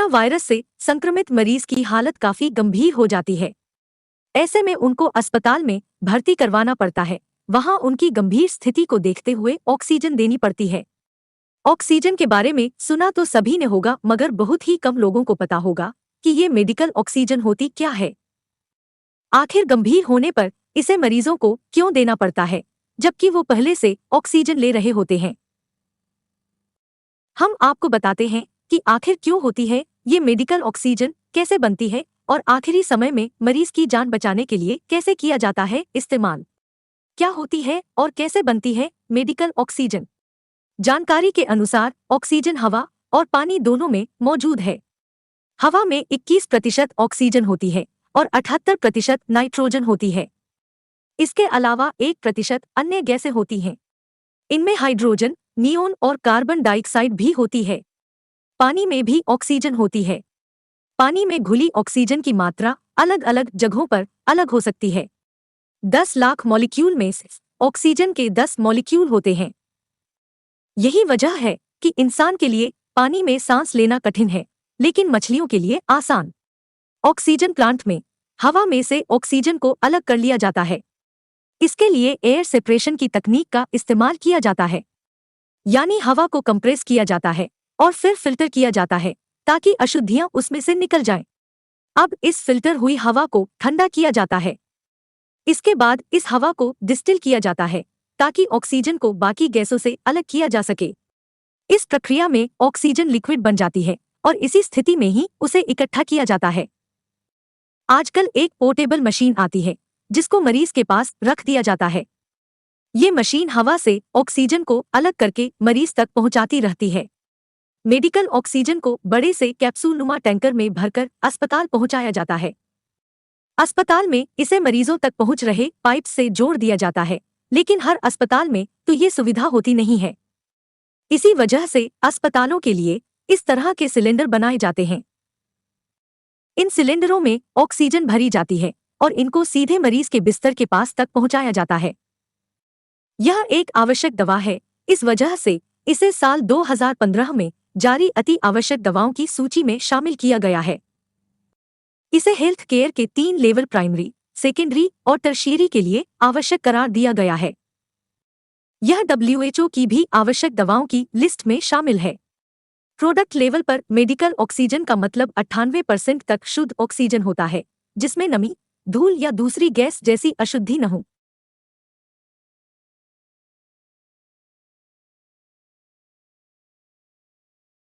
Corona virus से संक्रमित मरीज की हालत काफी गंभीर हो जाती है। ऐसे में उनको अस्पताल में भर्ती करवाना पड़ता है। वहां उनकी गंभीर स्थिति को देखते हुए ऑक्सीजन देनी पड़ती है। ऑक्सीजन के बारे में सुना तो सभी ने होगा, मगर बहुत ही कम लोगों को पता होगा कि ये मेडिकल ऑक्सीजन होती क्या है। आखिर गंभीर होने पर इसे मरीजों को क्यों देना पड़ता है, जबकि वो पहले से ऑक्सीजन ले रहे होते हैं। हम आपको बताते हैं कि आखिर क्यों होती है ये मेडिकल ऑक्सीजन, कैसे बनती है और आखिरी समय में मरीज की जान बचाने के लिए कैसे किया जाता है इस्तेमाल। क्या होती है और कैसे बनती है मेडिकल ऑक्सीजन। जानकारी के अनुसार ऑक्सीजन हवा और पानी दोनों में मौजूद है। हवा में 21% ऑक्सीजन होती है और 78% नाइट्रोजन होती है। इसके अलावा 1% अन्य गैसें होती हैं। इनमें हाइड्रोजन, नियोन और कार्बन डाइऑक्साइड भी होती है। पानी में भी ऑक्सीजन होती है। पानी में घुली ऑक्सीजन की मात्रा अलग अलग जगहों पर अलग हो सकती है। 10 लाख मॉलिक्यूल में से ऑक्सीजन के 10 मॉलिक्यूल होते हैं। यही वजह है कि इंसान के लिए पानी में सांस लेना कठिन है, लेकिन मछलियों के लिए आसान। ऑक्सीजन प्लांट में हवा में से ऑक्सीजन को अलग कर लिया जाता है। इसके लिए एयर सेपरेशन की तकनीक का इस्तेमाल किया जाता है, यानी हवा को कंप्रेस किया जाता है और फिर फिल्टर किया जाता है ताकि अशुद्धियां उसमें से निकल जाएं। अब इस फिल्टर हुई हवा को ठंडा किया जाता है। इसके बाद इस हवा को डिस्टिल किया जाता है ताकि ऑक्सीजन को बाकी गैसों से अलग किया जा सके। इस प्रक्रिया में ऑक्सीजन लिक्विड बन जाती है और इसी स्थिति में ही उसे इकट्ठा किया जाता है। आजकल एक पोर्टेबल मशीन आती है जिसको मरीज के पास रख दिया जाता है। ये मशीन हवा से ऑक्सीजन को अलग करके मरीज तक पहुंचाती रहती है। मेडिकल ऑक्सीजन को बड़े से कैप्सूलनुमा टैंकर में भरकर अस्पताल पहुंचाया जाता है। अस्पताल में इसे मरीजों तक पहुंच रहे पाइप से जोड़ दिया जाता है, लेकिन हर अस्पताल में तो ये सुविधा होती नहीं है। इसी वजह से अस्पतालों के लिए इस तरह के सिलेंडर बनाए जाते हैं। इन सिलेंडरों में ऑक्सीजन भरी जाती है और इनको सीधे मरीज के बिस्तर के पास तक पहुंचाया जाता है। यह एक आवश्यक दवा है, इस वजह से इसे साल 2015 में जारी अति आवश्यक दवाओं की सूची में शामिल किया गया है। इसे हेल्थ केयर के 3 लेवल प्राइमरी, सेकेंडरी और टर्शियरी के लिए आवश्यक करार दिया गया है। यह WHO की भी आवश्यक दवाओं की लिस्ट में शामिल है। प्रोडक्ट लेवल पर मेडिकल ऑक्सीजन का मतलब 98% तक शुद्ध ऑक्सीजन होता है, जिसमें नमी, धूल या दूसरी गैस जैसी अशुद्धि न हो।